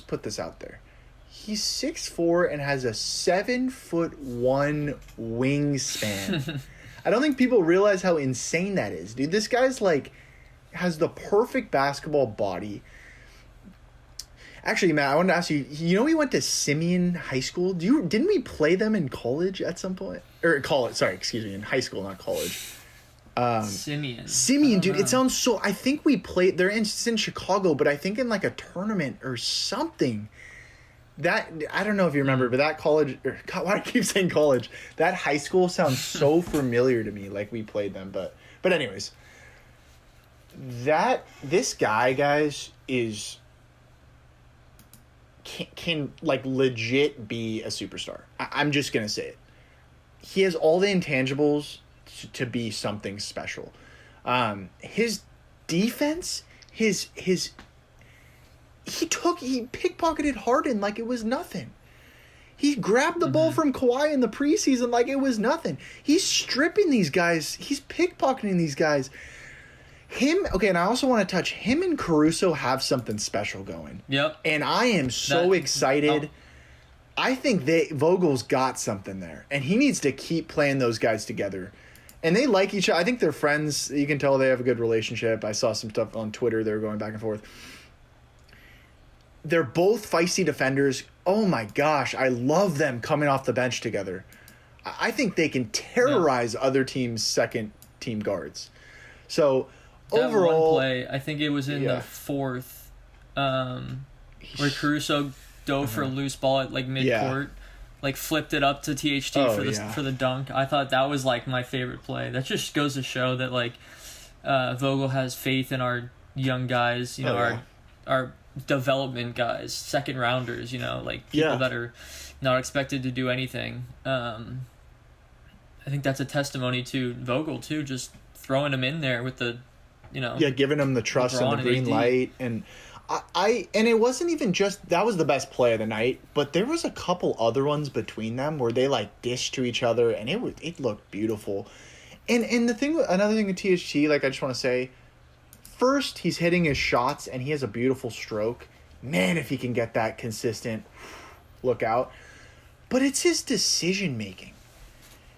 put this out there. He's 6'4" and has a 7'1" wingspan. I don't think people realize how insane that is, dude. This guy's like has the perfect basketball body. Actually, Matt, I wanted to ask you. You know, we went to Simeon High School. Didn't we play them in college at some point? Or college? Sorry, excuse me, in high school, not college. Simeon, dude. It sounds so. I think we played. It's in Chicago, but I think in like a tournament or something. That I don't know if you remember, but that college. God, why do I keep saying college? That high school sounds so familiar to me. Like we played them, but anyways, this guy, guys, is. Can like legit be a superstar. I'm just gonna say it. He has all the intangibles to be something special. His defense, he pickpocketed Harden like it was nothing. He grabbed the ball from Kawhi in the preseason like it was nothing. He's stripping these guys. He's pickpocketing these guys. And I also want to touch him and Caruso have something special going. Yep. And I am so excited. I think Vogel's got something there, and he needs to keep playing those guys together. And they like each other. I think they're friends. You can tell they have a good relationship. I saw some stuff on Twitter. They were going back and forth. They're both feisty defenders. Oh my gosh, I love them coming off the bench together. I think they can terrorize other teams' second team guards. So that overall, one play, I think it was in the fourth, where Caruso dove for a loose ball at like midcourt, like flipped it up to THT for the dunk. I thought that was like my favorite play. That just goes to show that like Vogel has faith in our young guys, our development guys, second rounders, like people that are not expected to do anything. I think that's a testimony to Vogel too, just throwing him in there with the, giving him the trust and the green light. And and it wasn't even just that was the best play of the night, but there was a couple other ones between them where they like dished to each other, and it looked beautiful. And another thing with THT, like I just want to say, first he's hitting his shots and he has a beautiful stroke. Man, if he can get that consistent, look out. But it's his decision making.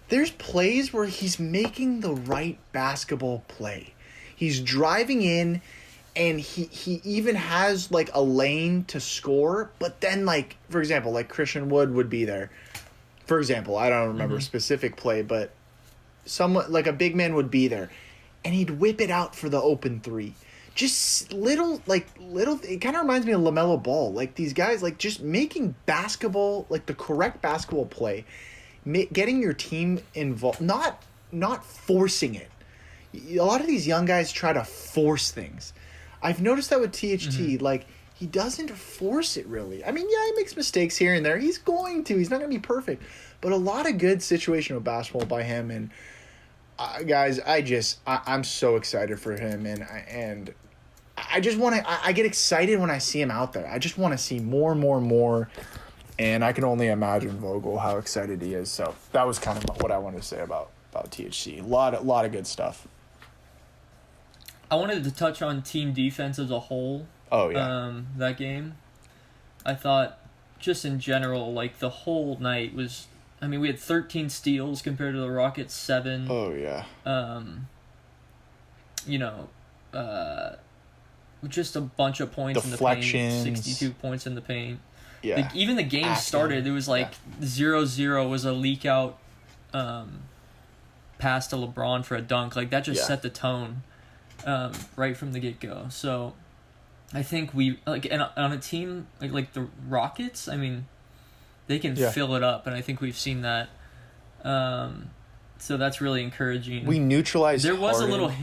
There's plays where he's making the right basketball play. He's driving in, and he even has like a lane to score, but then like, for example, like Christian Wood would be there. For example, I don't remember a specific play, but someone like a big man would be there, and he'd whip it out for the open three. Just little, it kind of reminds me of LaMelo Ball. Like these guys, like just making basketball, like the correct basketball play, getting your team involved, not forcing it. A lot of these young guys try to force things. I've noticed that with THT, like he doesn't force it really. I mean, yeah, he makes mistakes here and there. He's going to. He's not going to be perfect, but a lot of good situational basketball by him. And guys, I'm so excited for him, and I just want to. I get excited when I see him out there. I just want to see more. And I can only imagine Vogel how excited he is. So that was kind of what I wanted to say about THC. A lot of good stuff. I wanted to touch on team defense as a whole. Oh yeah. That game, I thought, just in general, like the whole night was. I mean, we had 13 steals compared to the Rockets 7. Oh yeah. Just a bunch of points in the paint. 62 points in the paint. Yeah. Even the game started, it was like 0-0 was a leak out pass to LeBron for a dunk. Like that just set the tone right from the get-go. So I think we like on a team like the Rockets, I mean, they can fill it up, and I think we've seen that. So that's really encouraging. We neutralized. There was Harden. a little.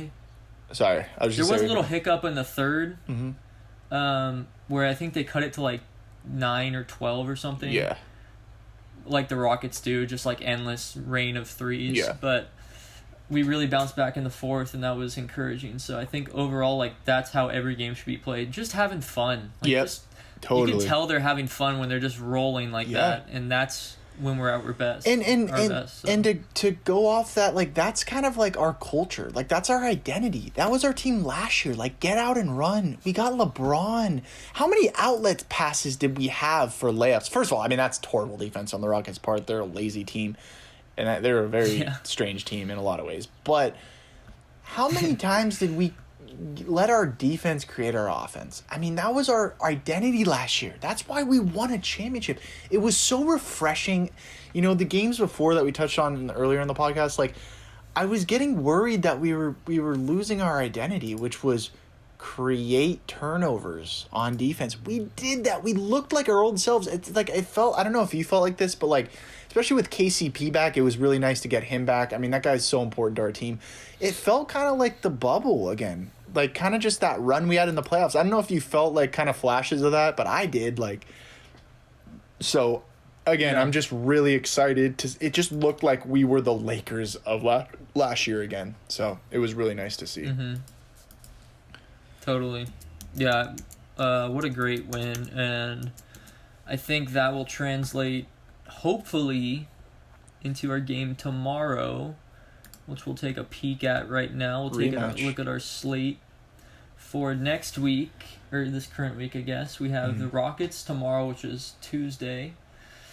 Sorry, I was just. There was a little hiccup in the third, where I think they cut it to like 9 or 12 or something. Yeah. Like the Rockets do, just like endless rain of threes. Yeah. But we really bounced back in the fourth, and that was encouraging. So I think overall, like, that's how every game should be played. Just having fun. Like, Yep, totally. You can tell they're having fun when they're just rolling like that, and that's when we're at our best. And to go off that, like, that's kind of like our culture. Like, that's our identity. That was our team last year. Like, get out and run. We got LeBron. How many outlet passes did we have for layups? First of all, I mean, that's horrible defense on the Rockets' part. They're a lazy team, and they're a very strange team in a lot of ways. But how many times did we let our defense create our offense? I mean, that was our identity last year. That's why we won a championship. It was so refreshing. You know, the games before that we touched on earlier in the podcast, like, I was getting worried that we were losing our identity, which was create turnovers on defense. We did that. We looked like our old selves. It's like, it felt, I don't know if you felt like this, but like, especially with KCP back, it was really nice to get him back. I mean, that guy's so important to our team. It felt kind of like the bubble again. Like, kind of just that run we had in the playoffs. I don't know if you felt like kind of flashes of that, but I did. Like, so again, I'm just really excited it just looked like we were the Lakers of last year again. So it was really nice to see. Mm-hmm. Totally. Yeah. What a great win. And I think that will translate, hopefully, into our game tomorrow, which we'll take a peek at right now. We'll take a look at our slate for next week, or this current week, I guess. We have the Rockets tomorrow, which is Tuesday.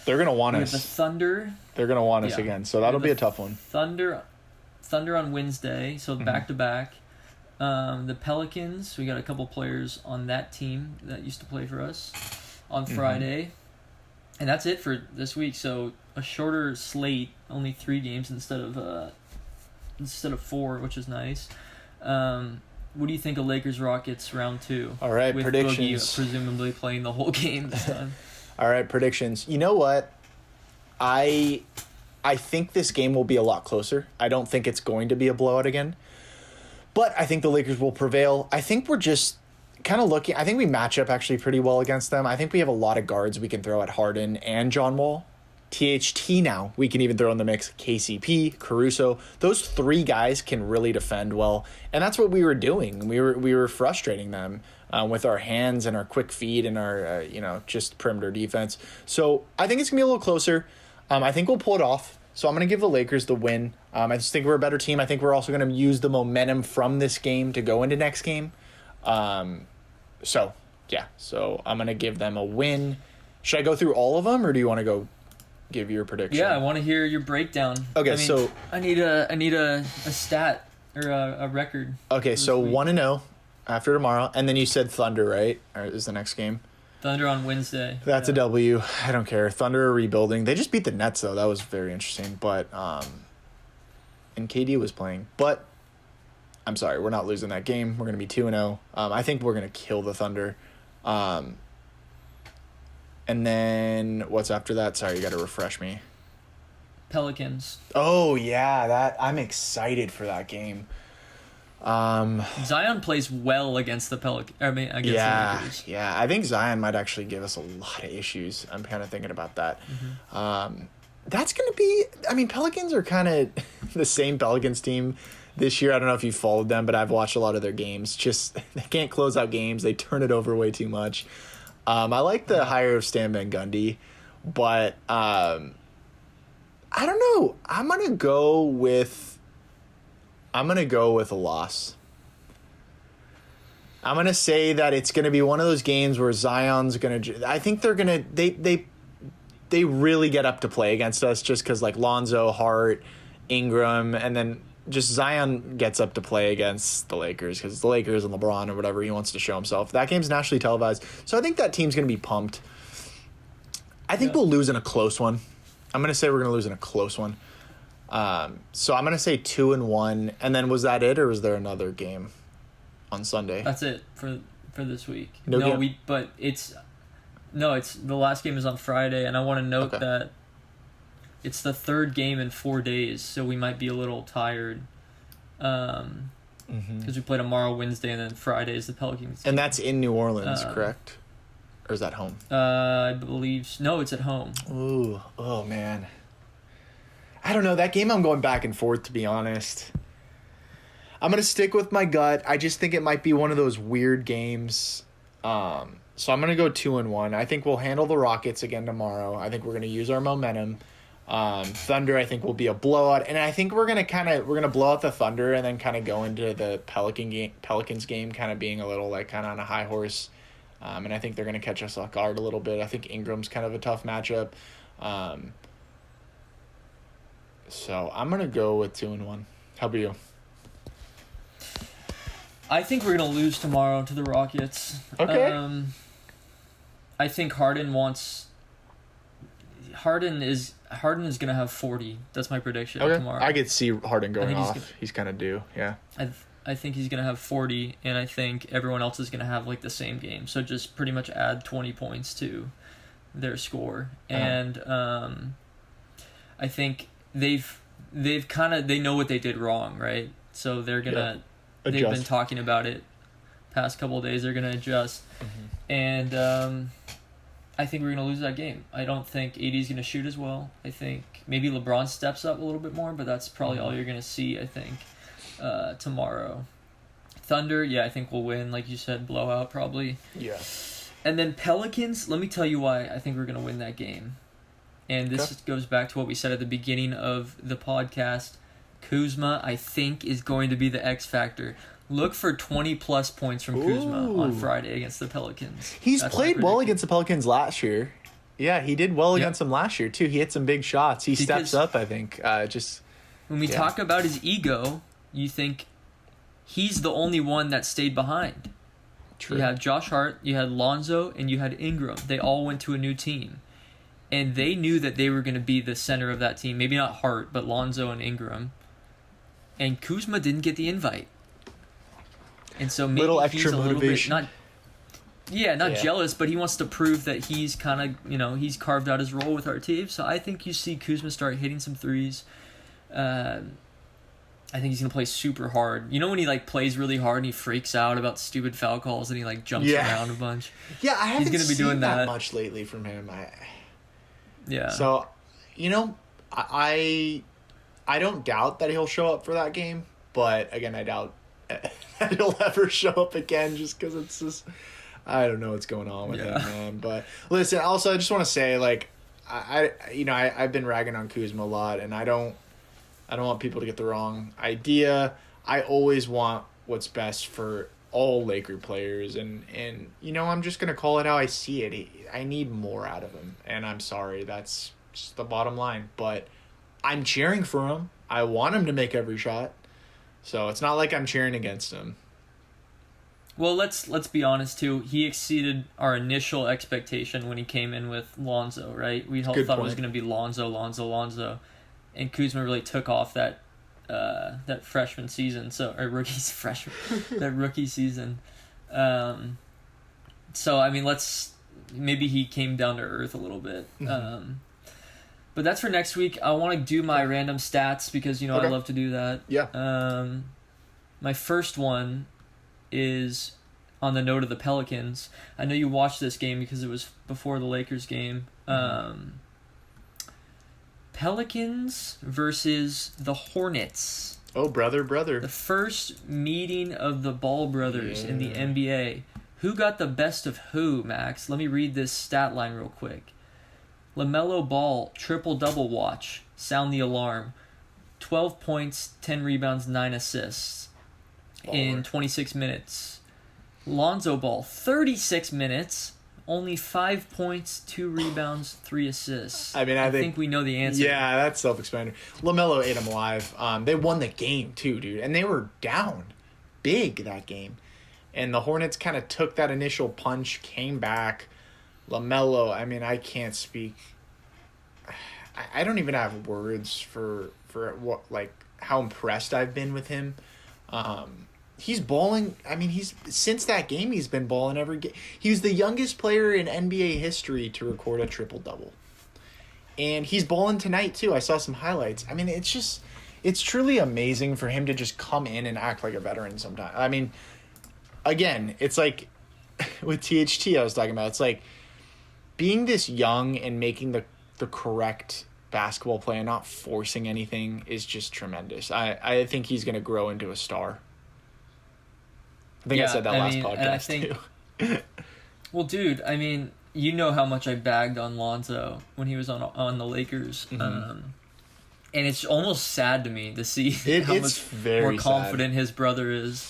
They're going to want us. We have the Thunder. They're going to want us again, so that'll be a tough one. Thunder on Wednesday, so back-to-back. The Pelicans, we got a couple players on that team that used to play for us on Friday. And that's it for this week, so a shorter slate, only 3 games instead of 4, which is nice. What do you think of Lakers-Rockets round 2? All right, with predictions. Boogie presumably playing the whole game this time. All right, predictions. You know what? I think this game will be a lot closer. I don't think it's going to be a blowout again. But I think the Lakers will prevail. I think we're just kind of looking. I think we match up actually pretty well against them. I think we have a lot of guards we can throw at Harden and John Wall. THT now, we can even throw in the mix KCP, Caruso. Those 3 guys can really defend well. And that's what we were doing. We were frustrating them with our hands and our quick feet and our, just perimeter defense. So I think it's going to be a little closer. I think we'll pull it off. So I'm going to give the Lakers the win. I just think we're a better team. I think we're also going to use the momentum from this game to go into next game. So I'm going to give them a win. Should I go through all of them, or do you want to go give your prediction? Yeah, I want to hear your breakdown. Okay, so I need a stat or a record. Okay, so 1-0 after tomorrow, and then you said Thunder, right? Or is the next game? Thunder on Wednesday. That's a W. I don't care. Thunder are rebuilding. They just beat the Nets, though. That was very interesting. But and KD was playing. But I'm sorry, we're not losing that game. We're going to be 2-0. I think we're going to kill the Thunder. And then what's after that? Sorry, you got to refresh me. Pelicans. Oh, yeah. I'm excited for that game. Zion plays well against the Pelicans. The Lakers. Yeah. I think Zion might actually give us a lot of issues. I'm kind of thinking about that. That's going to be... I mean, Pelicans are kind of the same Pelicans team this year. I don't know if you followed them, but I've watched a lot of their games. Just, they can't close out games. They turn it over way too much. I like the hire of Stan Van Gundy, but I don't know. I'm gonna go with a loss. I'm gonna say that it's gonna be one of those games where Zion's gonna. I think they're gonna. They really get up to play against us just because like Lonzo, Hart, Ingram, and then just Zion gets up to play against the Lakers because it's the Lakers and LeBron or whatever he wants to show himself. That game's nationally televised, so I think that team's going to be pumped. I think we'll lose in a close one. I'm going to say we're going to lose in a close one. So I'm going to say 2-1, and then was that it, or was there another game on Sunday? That's it for this week. It's the last game is on Friday, and I want to note that it's the 3rd game in 4 days, so we might be a little tired. Because we play tomorrow, Wednesday, and then Friday is the Pelicans game. And that's in New Orleans, correct? Or is that home? I believe... No, it's at home. Ooh. Oh, man. I don't know. That game I'm going back and forth, to be honest. I'm gonna stick with my gut. I just think it might be one of those weird games. So I'm gonna go 2-1. I think we'll handle the Rockets again tomorrow. I think we're gonna use our momentum. Thunder, I think, will be a blowout, and I think we're gonna blow out the Thunder and then kind of go into the Pelicans game, kind of being a little like kind of on a high horse. And I think they're gonna catch us off guard a little bit. I think Ingram's kind of a tough matchup. So I'm gonna go with 2-1. How about you? I think we're gonna lose tomorrow to the Rockets. Okay. I think Harden is gonna have 40. That's my prediction tomorrow. I could see Harden going off. He's kind of due. Yeah. I think he's gonna have 40, and I think everyone else is gonna have like the same game. So just pretty much add 20 points to their score, and I think they know what they did wrong, right? So they're gonna they've been talking about it past couple of days. They're gonna adjust, and I think we're going to lose that game. I don't think AD's going to shoot as well. I think maybe LeBron steps up a little bit more, but that's probably all you're going to see, I think, tomorrow. Thunder, I think we'll win. Like you said, blowout probably. Yeah. And then Pelicans, let me tell you why I think we're going to win that game. And this goes back to what we said at the beginning of the podcast. Kuzma, I think, is going to be the X factor. Look for 20-plus points from Kuzma on Friday against the Pelicans. He's played well against the Pelicans last year. Yeah, he did well against them last year, too. He hit some big shots. He steps up, I think. When we talk about his ego, you think he's the only one that stayed behind. True. You had Josh Hart, you had Lonzo, and you had Ingram. They all went to a new team. And they knew that they were going to be the center of that team. Maybe not Hart, but Lonzo and Ingram. And Kuzma didn't get the invite. And so maybe he's a little motivation. bit not jealous, but he wants to prove that he's kind of, he's carved out his role with our team. So I think you see Kuzma start hitting some threes. I think he's going to play super hard. You know when he plays really hard and he freaks out about stupid foul calls and he jumps around a bunch? Yeah, I haven't he's gonna be doing that much lately from him. Yeah. So, I don't doubt that he'll show up for that game, but again, I doubt that he'll ever show up again just because it's just I don't know what's going on with him, man. But listen, also I just want to say I've been ragging on Kuzma a lot, and I don't want people to get the wrong idea. I always want what's best for all Laker players, and I'm just gonna call it how I see it. I need more out of him, and I'm sorry, that's just the bottom line. But I'm cheering for him. I want him to make every shot. So it's not like I'm cheering against him. Well, let's be honest too. He exceeded our initial expectation when he came in with Lonzo, right? We thought it was going to be Lonzo, and Kuzma really took off that freshman season. That rookie season. So I mean, maybe he came down to earth a little bit. But that's for next week. I want to do my random stats because, I love to do that. Yeah. My first one is on the note of the Pelicans. I know you watched this game because it was before the Lakers game. Pelicans versus the Hornets. Oh, brother. The first meeting of the Ball brothers in the NBA. Who got the best of who, Max? Let me read this stat line real quick. LaMelo Ball, triple-double watch. Sound the alarm. 12 points, 10 rebounds, 9 assists in 26 minutes. Lonzo Ball, 36 minutes, only 5 points, 2 rebounds, 3 assists. I mean, I think we know the answer. Yeah, that's self-explanatory. LaMelo ate him alive. They won the game, too, dude. And they were down big that game. And the Hornets kind of took that initial punch, came back. LaMelo, I mean, I can't speak. I don't even have words for what how impressed I've been with him. He's balling. I mean, since that game he's been balling every game. He was the youngest player in NBA history to record a triple-double. And he's balling tonight too. I saw some highlights. I mean, it's truly amazing for him to just come in and act like a veteran sometimes. I mean, again, it's like with THT I was talking about. It's like being this young and making the correct basketball play and not forcing anything is just tremendous. I think he's going to grow into a star. I think I said that last podcast, and I think, too. well, dude, I mean, you know how much I bagged on Lonzo when he was on the Lakers. And it's almost sad to me to see how much more confident his brother is.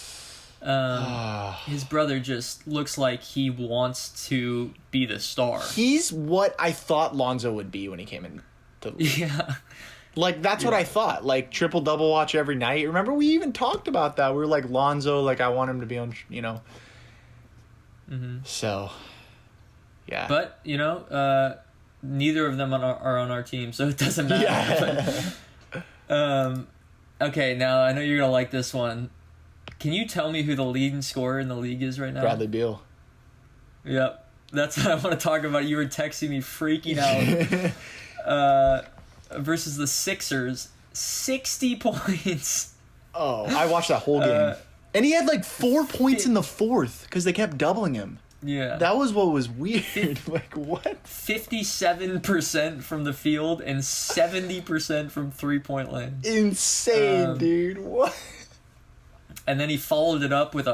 His brother just looks like he wants to be the star. He's what I thought Lonzo would be when he came in to the league. Yeah. Like, that's what I thought. Like, triple-double watch every night. Remember, we even talked about that. We were like, Lonzo, like, I want him to be on, you know. So, yeah. But, you know, neither of them are on our team, so it doesn't matter. Yeah. Okay, now I know you're going to like this one. Can you tell me who the leading scorer in the league is right now? Bradley Beal. Yep. That's what I want to talk about. You were texting me freaking out. Versus the Sixers, 60 points. Oh, I watched that whole game. And he had like 4 points in the fourth because they kept doubling him. Yeah. That was what was weird. Like, what? 57% from the field and 70% from three-point land. Insane, dude. What? And then he followed it up with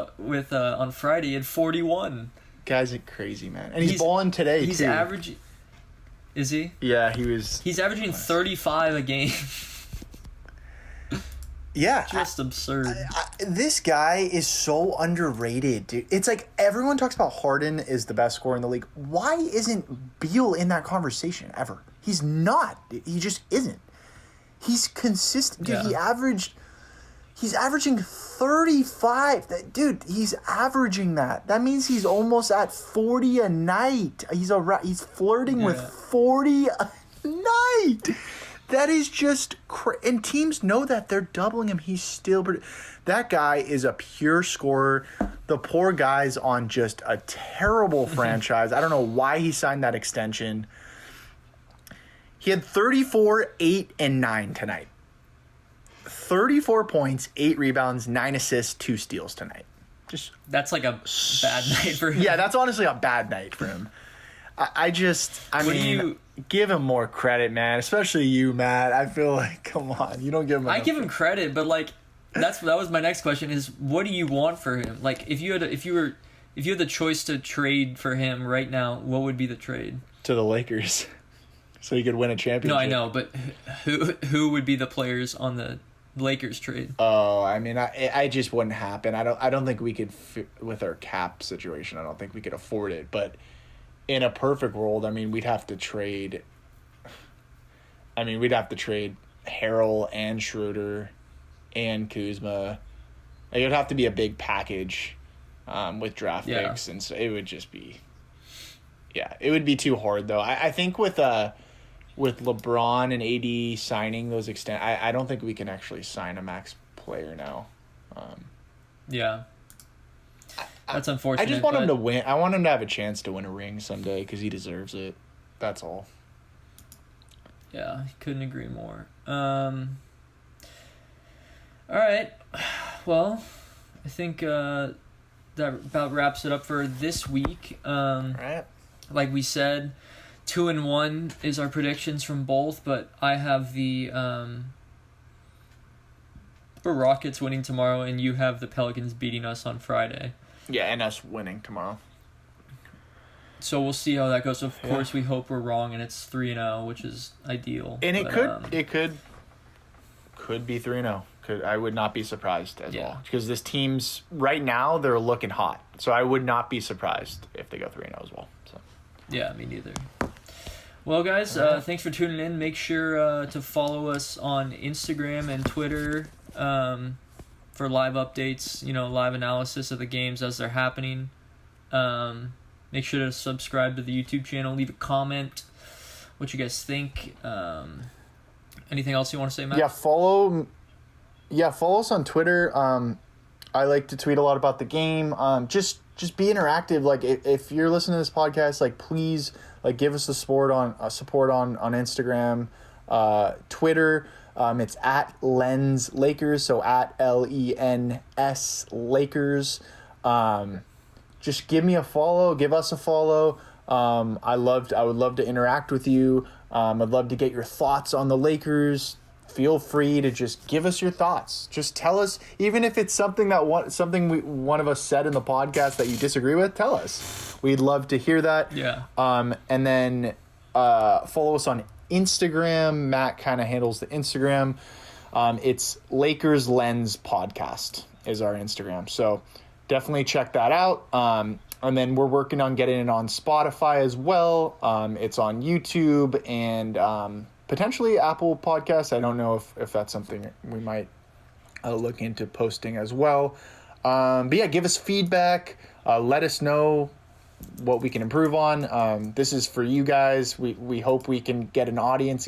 on Friday at 41. Guy's crazy, man. And he's balling today, he's too. He's averaging... Is he? Yeah, he was... He's averaging 35 a game. Yeah. Just absurd. This guy is so underrated, dude. It's like everyone talks about Harden is the best scorer in the league. Why isn't Beal in that conversation ever? He's not. He just isn't. He's consistent. Dude, Yeah. He's averaging 35. Dude, he's averaging that. That means he's almost at 40 a night. He's flirting with 40 a night. That is just and teams know that. They're doubling him. He's still that guy is a pure scorer. The poor guy's on just a terrible franchise. I don't know why he signed that extension. He had 34, 8, and 9 tonight. 34 points, 8 rebounds, 9 assists, 2 steals tonight. That's like a bad night for him. Yeah, that's honestly a bad night for him. I mean, give him more credit, man. Especially you, Matt. I feel like, come on, you don't give him. I give him credit, but like, that was my next question: is what do you want for him? Like, if you had the choice to trade for him right now, what would be the trade? To the Lakers, so he could win a championship. No, I know, but who would be the players on the Lakers trade? Oh, I mean, I just wouldn't happen. I don't think we could with our cap situation. I don't think we could afford it. But in a perfect world, I mean, we'd have to trade. I mean, we'd have to trade Harrell and Schroeder and Kuzma. Like, it would have to be a big package with draft picks, and so it would just be. Yeah, it would be too hard though. I think with LeBron and AD signing those I don't think we can actually sign a max player now. Yeah. That's unfortunate. I just want him to win. I want him to have a chance to win a ring someday because he deserves it. That's all. Yeah, couldn't agree more. All right. Well, I think that about wraps it up for this week. All right. Like we said, 2-1 is our predictions from both, but I have the Rockets winning tomorrow, and you have the Pelicans beating us on Friday. Yeah, and us winning tomorrow. So we'll see how that goes. Of course, we hope we're wrong, and it's 3-0, which is ideal. And it could be 3-0. I would not be surprised as well, because this team's right now they're looking hot. So I would not be surprised if they go 3-0 as well. So. Yeah, me neither. Well, guys, thanks for tuning in. Make sure to follow us on Instagram and Twitter for live updates, live analysis of the games as they're happening. Make sure to subscribe to the YouTube channel. Leave a comment what you guys think. Anything else you want to say, Matt? Yeah, follow us on Twitter. I like to tweet a lot about the game. Just be interactive. Like, if you're listening to this podcast, like, please, like, give us the support on Instagram, Twitter. It's at Lens Lakers, so at LENS Lakers. Just give me a follow. Give us a follow. I would love to interact with you. I'd love to get your thoughts on the Lakers. feel free to just give us your thoughts. Just tell us, even if it's something that one of us said in the podcast that you disagree with, tell us. We'd love to hear that. Yeah. And then follow us on Instagram. Matt kind of handles the Instagram. It's Lakers Lens Podcast is our Instagram. So definitely check that out. And then we're working on getting it on Spotify as well. It's on YouTube and potentially Apple Podcasts. I don't know if that's something we might look into posting as well. But yeah, give us feedback. Let us know what we can improve on. This is for you guys. We hope we can get an audience.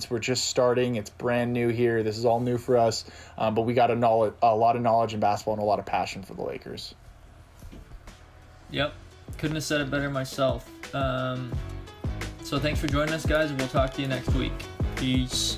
We're just starting. It's brand new here. This is all new for us. But we got a lot of knowledge in basketball and a lot of passion for the Lakers. Yep. Couldn't have said it better myself. So thanks for joining us, guys. We'll talk to you next week. Peace.